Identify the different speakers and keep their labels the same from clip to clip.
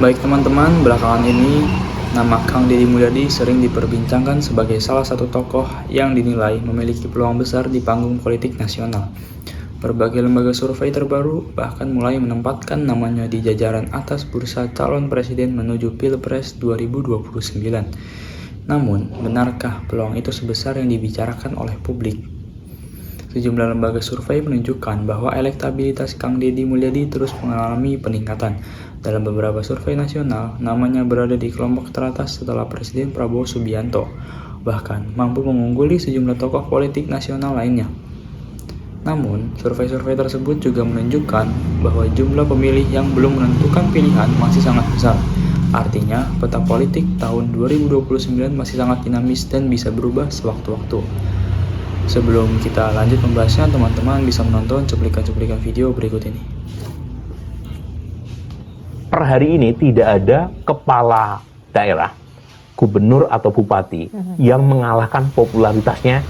Speaker 1: Baik teman-teman, belakangan ini nama Kang Deddy Mulyadi sering diperbincangkan sebagai salah satu tokoh yang dinilai memiliki peluang besar di panggung politik nasional. Berbagai lembaga survei terbaru bahkan mulai menempatkan namanya di jajaran atas bursa calon presiden menuju Pilpres 2029. Namun, benarkah peluang itu sebesar yang dibicarakan oleh publik? Sejumlah lembaga survei menunjukkan bahwa elektabilitas Kang Deddy Mulyadi terus mengalami peningkatan. Dalam beberapa survei nasional, namanya berada di kelompok teratas setelah Presiden Prabowo Subianto, bahkan mampu mengungguli sejumlah tokoh politik nasional lainnya. Namun, survei-survei tersebut juga menunjukkan bahwa jumlah pemilih yang belum menentukan pilihan masih sangat besar. Artinya, peta politik tahun 2029 masih sangat dinamis dan bisa berubah sewaktu-waktu. Sebelum kita lanjut membahasnya, teman-teman bisa menonton cuplikan-cuplikan video berikut ini.
Speaker 2: Per hari ini tidak ada kepala daerah, gubernur atau bupati yang mengalahkan popularitasnya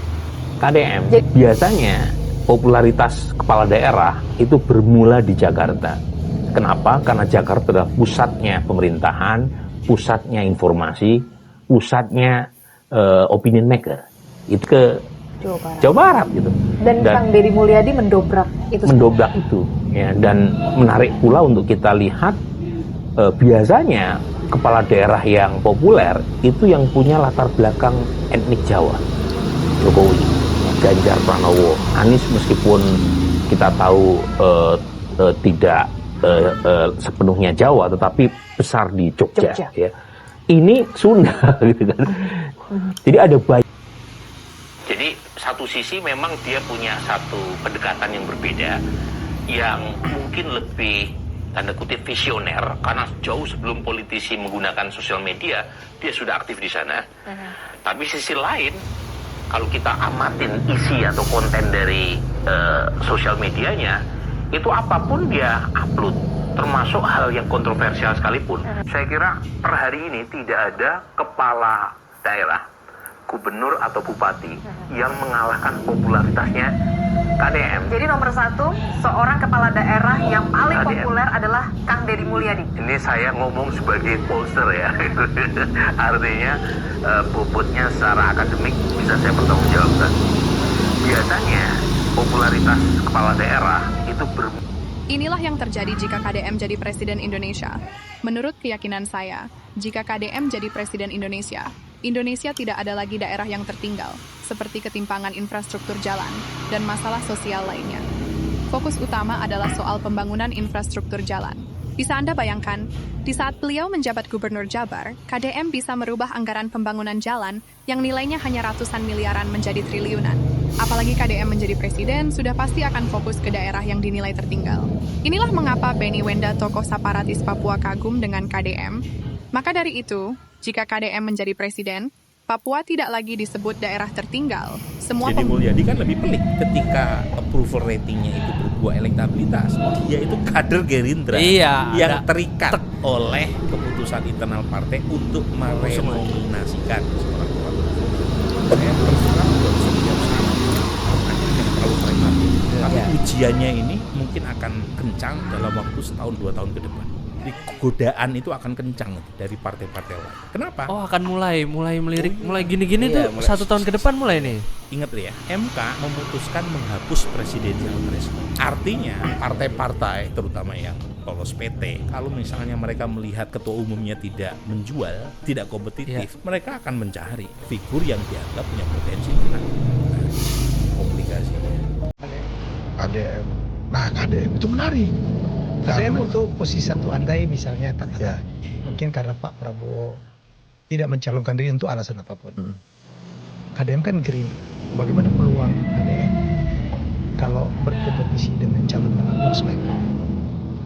Speaker 2: KDM. Biasanya popularitas kepala daerah itu bermula di Jakarta. Kenapa? Karena Jakarta adalah pusatnya pemerintahan, pusatnya informasi, pusatnya opinion maker. Itu ke Jawa Barat gitu.
Speaker 3: Dan Kang Deddy Mulyadi mendobrak itu.
Speaker 2: Ya, dan menarik pula untuk kita lihat biasanya kepala daerah yang populer itu yang punya latar belakang etnik Jawa. Jokowi, Ganjar Pranowo, Anies meskipun kita tahu tidak sepenuhnya Jawa, tetapi besar di Jogja. Ya. Ini Sunda gitu kan. Jadi ada banyak. Jadi satu sisi memang dia punya satu pendekatan yang berbeda, yang mungkin lebih tanda kutip visioner, karena jauh sebelum politisi menggunakan sosial media dia sudah aktif di sana. Tapi sisi lain, kalau kita amatin isi atau konten dari sosial medianya, itu apapun dia upload, termasuk hal yang kontroversial sekalipun. Saya kira per hari ini tidak ada kepala daerah, gubernur atau bupati yang mengalahkan popularitasnya KDM.
Speaker 3: Jadi nomor satu, seorang kepala daerah yang paling
Speaker 2: KDM.
Speaker 3: populer adalah Kang Deddy Mulyadi.
Speaker 2: Ini saya ngomong sebagai pollster ya. Artinya bobotnya secara akademik bisa saya pertanggungjawabkan. Biasanya popularitas kepala daerah itu
Speaker 4: Inilah yang terjadi jika KDM jadi Presiden Indonesia. Menurut keyakinan saya, jika KDM jadi Presiden Indonesia, Indonesia tidak ada lagi daerah yang tertinggal, seperti ketimpangan infrastruktur jalan dan masalah sosial lainnya. Fokus utama adalah soal pembangunan infrastruktur jalan. Bisa Anda bayangkan, di saat beliau menjabat Gubernur Jabar, KDM bisa merubah anggaran pembangunan jalan yang nilainya hanya ratusan miliaran menjadi triliunan. Apalagi KDM menjadi presiden, sudah pasti akan fokus ke daerah yang dinilai tertinggal. Inilah mengapa Benny Wenda, tokoh separatis Papua, kagum dengan KDM. Maka dari itu, jika KDM menjadi presiden, Papua tidak lagi disebut daerah tertinggal.
Speaker 5: Jadi Mulyadi kan lebih pelik ketika approval ratingnya itu berbuah elektabilitas. Dia itu kader Gerindra yang terikat oleh keputusan internal partai untuk merenominasikan seorang kepala daerah. Saya terus terang setiap saat yang terlalu prematur. Tapi ujiannya ini mungkin akan kencang dalam waktu setahun 2 tahun ke depan. Jadi godaan itu akan kencang dari partai-partai lain. Kenapa?
Speaker 6: Oh, akan mulai melirik, mulai gini-gini tuh 1 tahun ke depan mulai nih.
Speaker 5: Ingat ya, MK memutuskan menghapus presidensial threshold. Artinya partai-partai terutama yang lolos PT, kalau misalnya mereka melihat ketua umumnya tidak menjual, tidak kompetitif, mereka akan mencari figur yang dianggap punya potensi menang. Nah, komplikasinya.
Speaker 7: KDM. Nah, KDM itu menarik.
Speaker 8: KDM untuk posisi satu andai misalnya mungkin karena Pak Prabowo tidak mencalonkan diri untuk alasan apapun. KDM kan Gerindra. Bagaimana peluang KDM kalau berkompetisi dengan calon Mas Mike?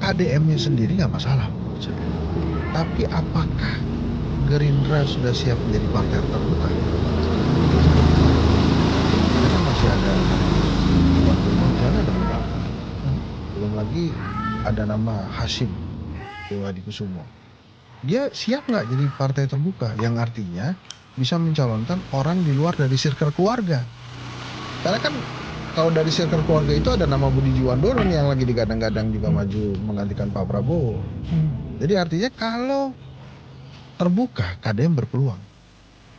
Speaker 7: KDM-nya sendiri nggak masalah menurut saya. Tapi apakah Gerindra sudah siap menjadi partai terbuka? Karena masih ada ada beberapa. Belum lagi ada nama Hasyim Dewadikusumo. Dia siap nggak jadi partai terbuka? Yang artinya bisa mencalonkan orang di luar dari circle keluarga. Karena kan kalau dari circle keluarga itu ada nama Budi Jiwandono yang lagi digadang-gadang juga maju menggantikan Pak Prabowo. Jadi artinya kalau terbuka, KDM berpeluang.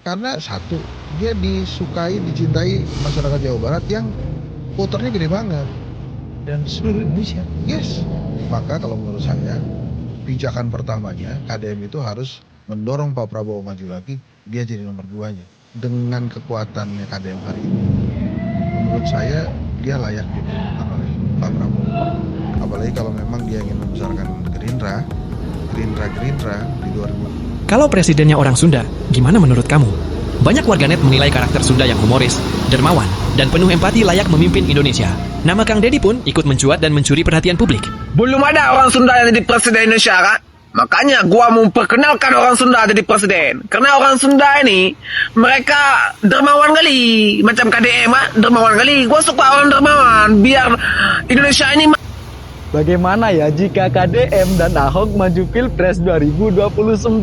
Speaker 7: Karena satu, dia disukai, dicintai masyarakat Jawa Barat yang voternya gede banget.
Speaker 8: Dan seluruh Indonesia.
Speaker 7: Yes. Maka kalau menurut saya, pijakan pertamanya KDM itu harus mendorong Pak Prabowo maju lagi, dia jadi nomor 2-nya. Dengan kekuatannya KDM hari ini, menurut saya dia layak dipilih oleh Pak Prabowo. Apalagi kalau memang dia ingin membesarkan Gerindra di 2000.
Speaker 9: Kalau presidennya orang Sunda, gimana menurut kamu? Banyak warganet menilai karakter Sunda yang humoris, dermawan, dan penuh empati layak memimpin Indonesia. Nama Kang Deddy pun ikut mencuat dan mencuri perhatian publik.
Speaker 10: Belum ada orang Sunda yang jadi presiden Indonesia, kan? Makanya gua mau perkenalkan orang Sunda jadi presiden. Karena orang Sunda ini, mereka dermawan kali. Macam KDM, dermawan kali. Gua suka orang dermawan. Biar Indonesia ini...
Speaker 11: Bagaimana ya jika KDM dan Ahok maju Pilpres 2029?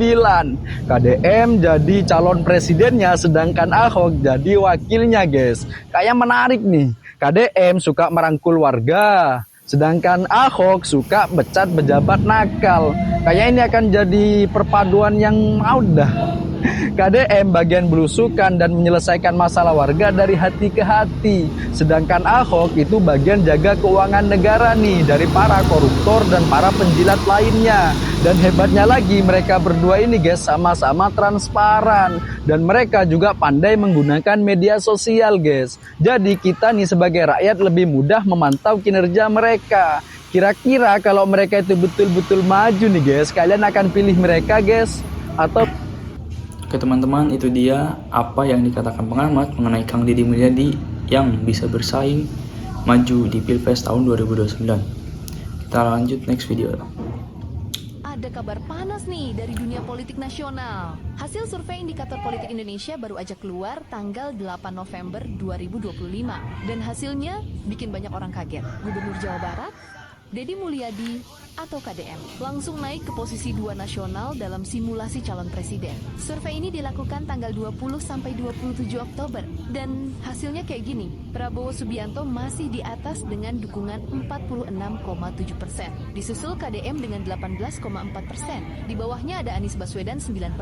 Speaker 11: KDM jadi calon presidennya sedangkan Ahok jadi wakilnya, guys. Kayak menarik nih. KDM suka merangkul warga, sedangkan Ahok suka becat pejabat nakal. Kayak ini akan jadi perpaduan yang mau dah. KDM bagian belusukan dan menyelesaikan masalah warga dari hati ke hati. Sedangkan Ahok itu bagian jaga keuangan negara nih dari para koruptor dan para penjilat lainnya. Dan hebatnya lagi mereka berdua ini guys sama-sama transparan. Dan mereka juga pandai menggunakan media sosial guys. Jadi kita nih sebagai rakyat lebih mudah memantau kinerja mereka. Kira-kira kalau mereka itu betul-betul maju nih guys, kalian akan pilih mereka guys? Atau...
Speaker 1: Oke teman-teman, itu dia apa yang dikatakan pengamat mengenai Kang Deddy Mulyadi yang bisa bersaing maju di Pilpres tahun 2029. Kita lanjut next video.
Speaker 12: Ada kabar panas nih dari dunia politik nasional. Hasil survei Indikator Politik Indonesia baru aja keluar tanggal 8 November 2025. Dan hasilnya bikin banyak orang kaget. Gubernur Jawa Barat, Deddy Mulyadi atau KDM langsung naik ke posisi 2 nasional dalam simulasi calon presiden. Survei ini dilakukan tanggal 20 sampai 27 Oktober dan hasilnya kayak gini. Prabowo Subianto masih di atas dengan dukungan 46,7%. Disusul KDM dengan 18,4%. Di bawahnya ada Anies Baswedan 9%,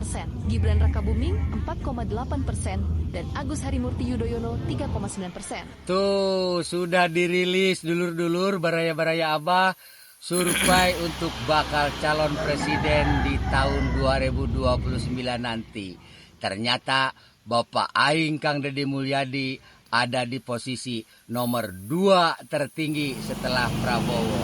Speaker 12: Gibran Rakabuming 4,8% dan Agus Harimurti Yudhoyono 3,9%.
Speaker 13: Tuh, sudah dirilis dulur-dulur baraya-baraya Abah survei untuk bakal calon presiden di tahun 2029 nanti. Ternyata Bapak Aing Kang Deddy Mulyadi ada di posisi nomor 2 tertinggi setelah Prabowo.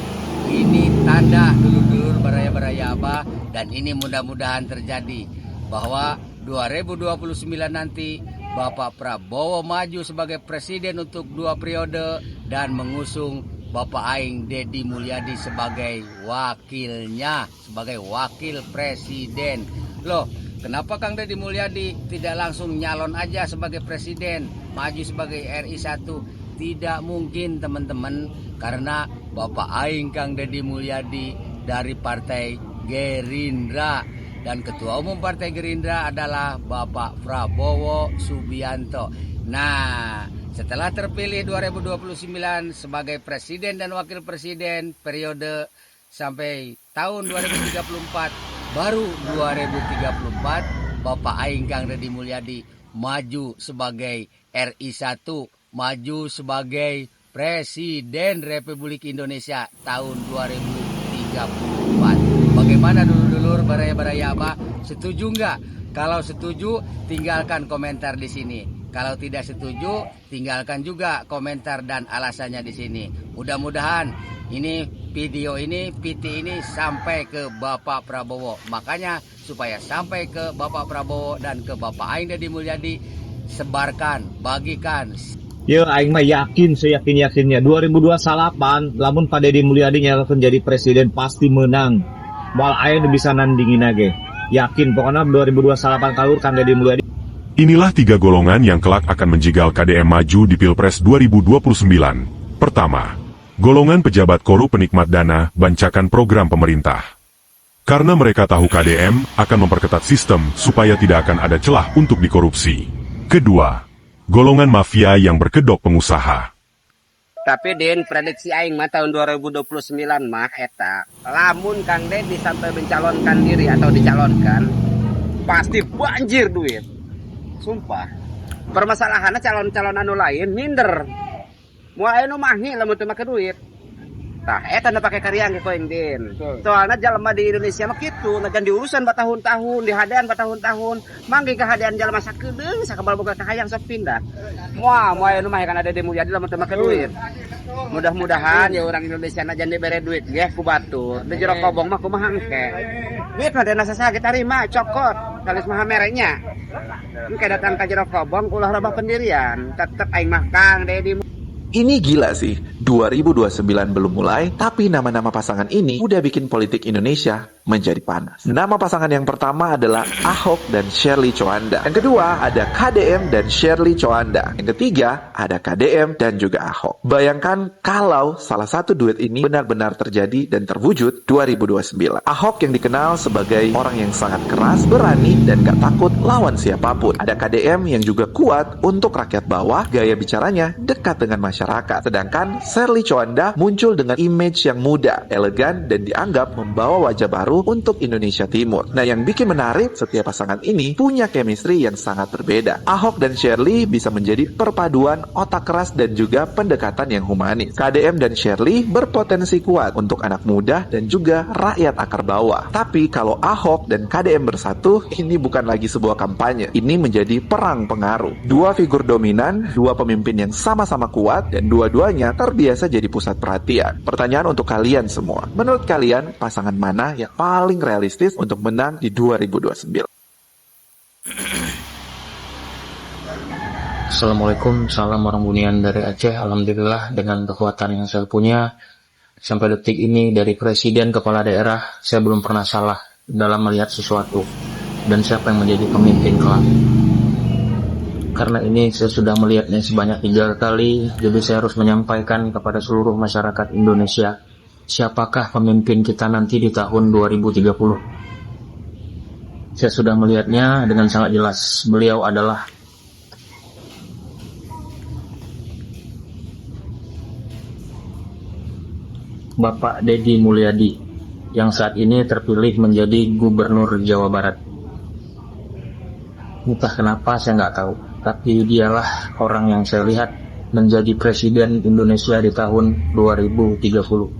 Speaker 13: Ini tanda dulur-dulur baraya-baraya Abah dan ini mudah-mudahan terjadi bahwa 2029 nanti Bapak Prabowo maju sebagai presiden untuk 2 periode dan mengusung Bapak Aing Deddy Mulyadi sebagai wakilnya, sebagai wakil presiden. Loh, kenapa Kang Deddy Mulyadi tidak langsung nyalon aja sebagai presiden, maju sebagai RI 1? Tidak mungkin teman-teman, karena Bapak Aing Kang Deddy Mulyadi dari Partai Gerindra. Dan Ketua Umum Partai Gerindra adalah Bapak Prabowo Subianto. Nah, setelah terpilih 2029 sebagai presiden dan wakil presiden periode sampai tahun 2034, baru 2034 Bapak Aing Kang Deddy Mulyadi maju sebagai RI 1, maju sebagai Presiden Republik Indonesia tahun 2034. Bagaimana dulur-dulur baraya-baraya Abah? Setuju nggak? Kalau setuju, tinggalkan komentar di sini. Kalau tidak setuju, tinggalkan juga komentar dan alasannya di sini. Mudah-mudahan ini video ini, PT ini sampai ke Bapak Prabowo. Makanya supaya sampai ke Bapak Prabowo dan ke Bapak Aing Deddy Mulyadi, sebarkan, bagikan.
Speaker 14: Ya, Aing mah yakin, seyakin-yakinnya 2028, lamun Pak Deddy Mulyadi nyalakan jadi presiden pasti menang. Mal Aing bisa nandingin aja. Yakin, pokoknya 2028 kalur Kang Deddy Mulyadi.
Speaker 15: Inilah 3 golongan yang kelak akan menjegal KDM maju di Pilpres 2029. Pertama, golongan pejabat korup penikmat dana, bancakan program pemerintah. Karena mereka tahu KDM akan memperketat sistem supaya tidak akan ada celah untuk dikorupsi. Kedua, golongan mafia yang berkedok pengusaha.
Speaker 13: Tapi din prediksi aing mah tahun 2029 mah eta lamun Kang Dedi sampai mencalonkan diri atau dicalonkan pasti banjir duit. Sumpah. Permasalahannya calon-calon anu lain minder. Moal anu mahi lamun teu make duit. Tah eta nu pake karya ge koing din. Soalna jalma di Indonesia mah kitu, najan diurusan bertahun-tahun, dihadean bertahun-tahun, mangge kahadean jalma sakedeung sakabal boga kahayang sok pindah. Moal anu mah kana Deddy Mulyadi lamun teu make duit. Mudah-mudahan ya orang Indonesia najan dibere duit ge ku batur. Di jero kobong mah kumaha engke. Duit mah dana sasaha ge tarima cokot, kalis mah merenya. Engke datang ka jero kobong ulah robah pendirian, tetep aing mah Kang Deddy.
Speaker 16: Ini gila sih, 2029 belum mulai, tapi nama-nama pasangan ini udah bikin politik Indonesia menjadi panas. Nama pasangan yang pertama adalah Ahok dan Shirley Tjoanda. Yang kedua ada KDM dan Shirley Tjoanda. Yang ketiga ada KDM dan juga Ahok. Bayangkan kalau salah satu duet ini benar-benar terjadi dan terwujud 2029. Ahok yang dikenal sebagai orang yang sangat keras, berani, dan gak takut lawan siapapun. Ada KDM yang juga kuat untuk rakyat bawah, gaya bicaranya dekat dengan masyarakat. Sedangkan Shirley Tjoanda muncul dengan image yang muda, elegan, dan dianggap membawa wajah baru untuk Indonesia Timur. Nah, yang bikin menarik, setiap pasangan ini punya chemistry yang sangat berbeda. Ahok dan Shirley bisa menjadi perpaduan otak keras dan juga pendekatan yang humanis. KDM dan Shirley berpotensi kuat untuk anak muda dan juga rakyat akar bawah. Tapi kalau Ahok dan KDM bersatu, ini bukan lagi sebuah kampanye. Ini menjadi perang pengaruh. Dua figur dominan, dua pemimpin yang sama-sama kuat, dan dua-duanya terbiasa jadi pusat perhatian. Pertanyaan untuk kalian semua. Menurut kalian, pasangan mana yang paling realistis untuk menang di 2029?
Speaker 17: Assalamualaikum, salam orang bunian dari Aceh. Alhamdulillah dengan kekuatan yang saya punya sampai detik ini dari presiden kepala daerah, saya belum pernah salah dalam melihat sesuatu dan siapa yang menjadi pemimpin kelak. Karena ini saya sudah melihatnya sebanyak 3 kali, jadi saya harus menyampaikan kepada seluruh masyarakat Indonesia, siapakah pemimpin kita nanti di tahun 2030. Saya sudah melihatnya dengan sangat jelas. Beliau adalah Bapak Deddy Mulyadi yang saat ini terpilih menjadi Gubernur Jawa Barat. Entah kenapa saya nggak tahu, tapi dialah orang yang saya lihat menjadi Presiden Indonesia di tahun 2030.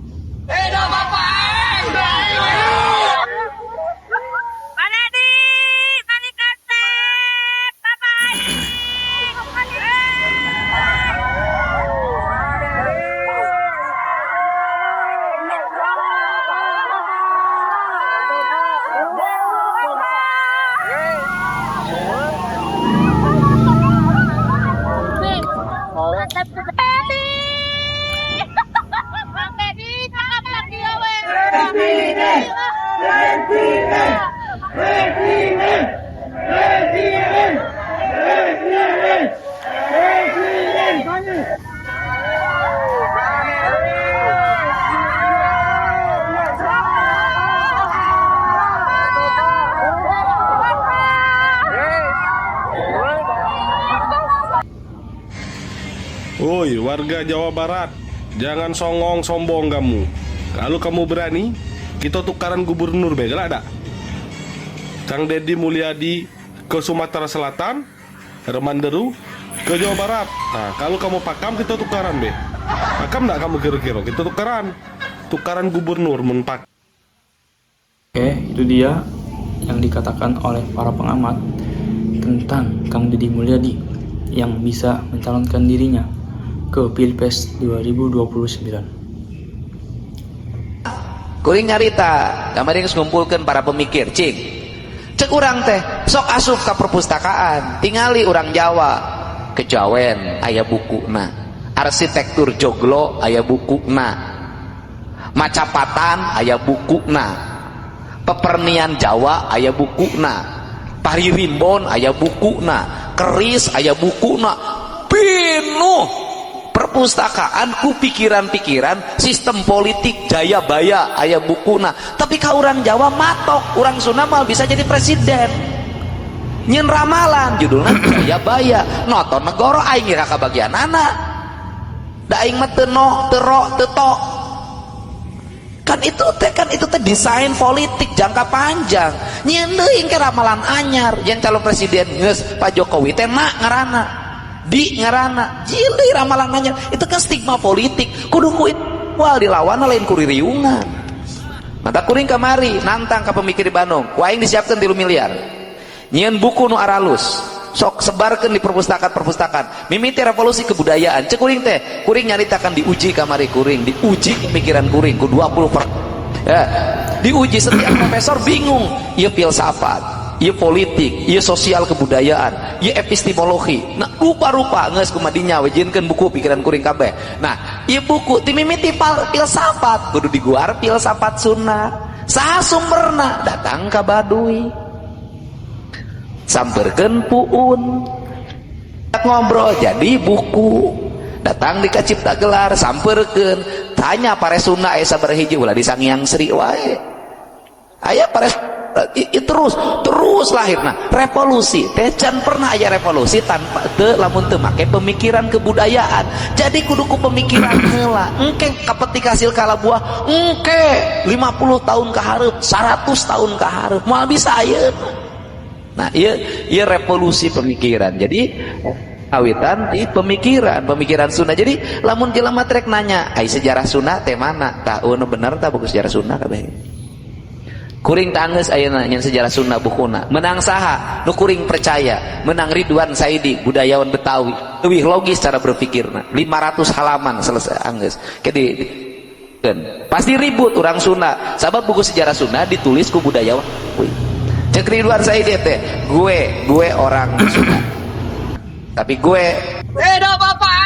Speaker 18: Woi warga Jawa Barat, jangan songong sombong kamu. Kalau kamu berani, kita tukaran gubernur begal ada. Kang Deddy Mulyadi ke Sumatera Selatan, Remanderu ke Jawa Barat. Nah, kalau kamu pakam kita tukaran be. Pakam enggak kamu kira-kira? Kita tukaran gubernur menpak.
Speaker 1: Oke, itu dia yang dikatakan oleh para pengamat tentang Kang Deddy Mulyadi yang bisa mencalonkan dirinya ke Pilpres 2029.
Speaker 10: Kuring nyarita, kemarin ngumpulkan para pemikir, cek urang teh, sok asup ke perpustakaan, tingali urang Jawa, kejawen aya bukuna, arsitektur joglo aya bukuna, macapatan aya bukuna, pepernian Jawa aya bukuna, paririmbon aya bukuna, keris aya bukuna, pinuh perpustakaan ku pikiran-pikiran sistem politik jaya baya aya bukuna. Tapi ka urang Jawa matok, urang Sunda mal bisa jadi presiden. Nyen ramalan judulna jaya baya, noto negoro aing kakabagianana.
Speaker 16: Da aing mah teu tok. Kan itu teh desain politik jangka panjang. Nyieun deui ke ramalan anyar yen calon presiden geus Pak Jokowi teh na ngaranna. Di ngaranna. Nyieun deui ramalan anyar. Itu kan stigma politik. Kudu ku wal dilawan lain kuririungan. Mata kuring kamari nantang ka pemikir di Bandung. Ku aing disiapkeun 3 miliar. Nyieun buku nu aralus. Sok sebarkan di perpustakaan mimiti revolusi kebudayaan cek kuring teh kuring nyaritakan diuji kamari kuring diuji pemikiran kuring ku 20 ya diuji setiap profesor bingung ieu filsafat ieu politik ieu sosial kebudayaan ieu epistemologi nah rupa-rupa geus kumadinya wejieunkeun buku pikiran kuring kabeh nah ieu buku ti mimiti filsafat kudu diguar filsafat Sunda saha sumberna datang ka Baduy samperkeun puun ngobrol jadi buku datang di Cipta Gelar samperkeun tanya Paresuna aya sabaraha hiji ulah di Sangiang Sri wae aya terus lahirna revolusi teh can pernah aya revolusi tanpa teu lamun teu make pemikiran kebudayaan jadi kudu ku pemikiran heula engke kapetik hasil kalabuah engke 50 tahun ka hareup 100 tahun ka hareup moal bisa ayeuna. Nah, iya revolusi pemikiran. Jadi awitan di pemikiran Sunda. Jadi lamun jelema trek nanya, "Ai sejarah Sunda teh mana?" Tah nu bener tah buku sejarah Sunda kabeh. Kuring tanggeus ayeuna nyen sejarah Sunda bukuna. Menang saha? Nu kuring percaya. Menang Ridwan Saidi, budayawan Betawi. Leuwih logis cara berpikirna. 500 halaman selesai anggeus. Jadi pasti ribut orang Sunda. Sabab buku sejarah Sunda ditulis ku budayawan. Cek Ridwan Saidi teh, gue orang Sunda. Tapi gue beda bapak.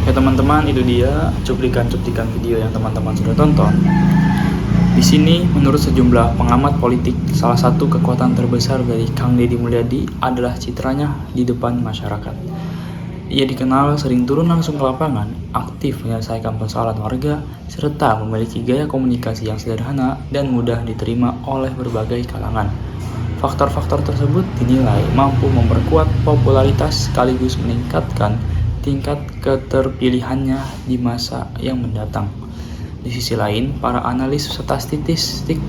Speaker 1: Ya teman-teman, itu dia cuplikan-cuplikan video yang teman-teman sudah tonton. Di sini, menurut sejumlah pengamat politik, salah satu kekuatan terbesar dari Kang Deddy Mulyadi adalah citranya di depan masyarakat. Ia dikenal sering turun langsung ke lapangan, aktif menyelesaikan persoalan warga, serta memiliki gaya komunikasi yang sederhana dan mudah diterima oleh berbagai kalangan. Faktor-faktor tersebut dinilai mampu memperkuat popularitas sekaligus meningkatkan tingkat keterpilihannya di masa yang mendatang. Di sisi lain, para analis statistik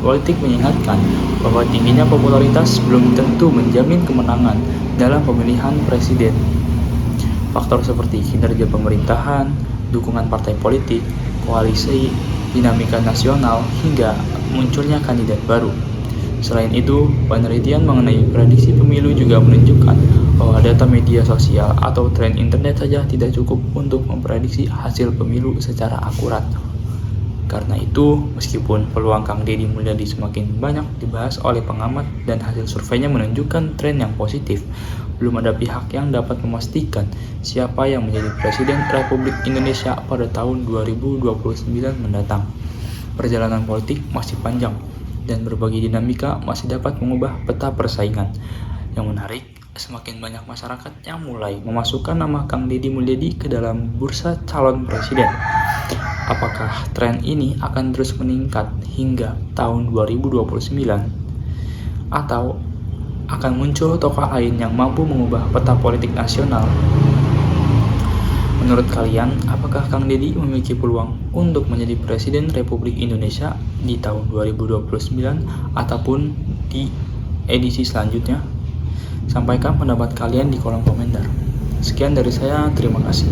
Speaker 1: politik mengingatkan bahwa tingginya popularitas belum tentu menjamin kemenangan dalam pemilihan presiden. Faktor seperti kinerja pemerintahan, dukungan partai politik, koalisi, dinamika nasional, hingga munculnya kandidat baru. Selain itu, penelitian mengenai prediksi pemilu juga menunjukkan bahwa data media sosial atau tren internet saja tidak cukup untuk memprediksi hasil pemilu secara akurat. Karena itu, meskipun peluang Kang Deddy Mulyadi semakin banyak dibahas oleh pengamat dan hasil surveinya menunjukkan tren yang positif, belum ada pihak yang dapat memastikan siapa yang menjadi Presiden Republik Indonesia pada tahun 2029 mendatang. Perjalanan politik masih panjang, dan berbagai dinamika masih dapat mengubah peta persaingan. Yang menarik, semakin banyak masyarakat yang mulai memasukkan nama Kang Deddy Mulyadi ke dalam bursa calon presiden. Apakah tren ini akan terus meningkat hingga tahun 2029? Atau akan muncul tokoh lain yang mampu mengubah peta politik nasional? Menurut kalian, apakah Kang Deddy memiliki peluang untuk menjadi Presiden Republik Indonesia di tahun 2029 ataupun di edisi selanjutnya? Sampaikan pendapat kalian di kolom komentar. Sekian dari saya, terima kasih.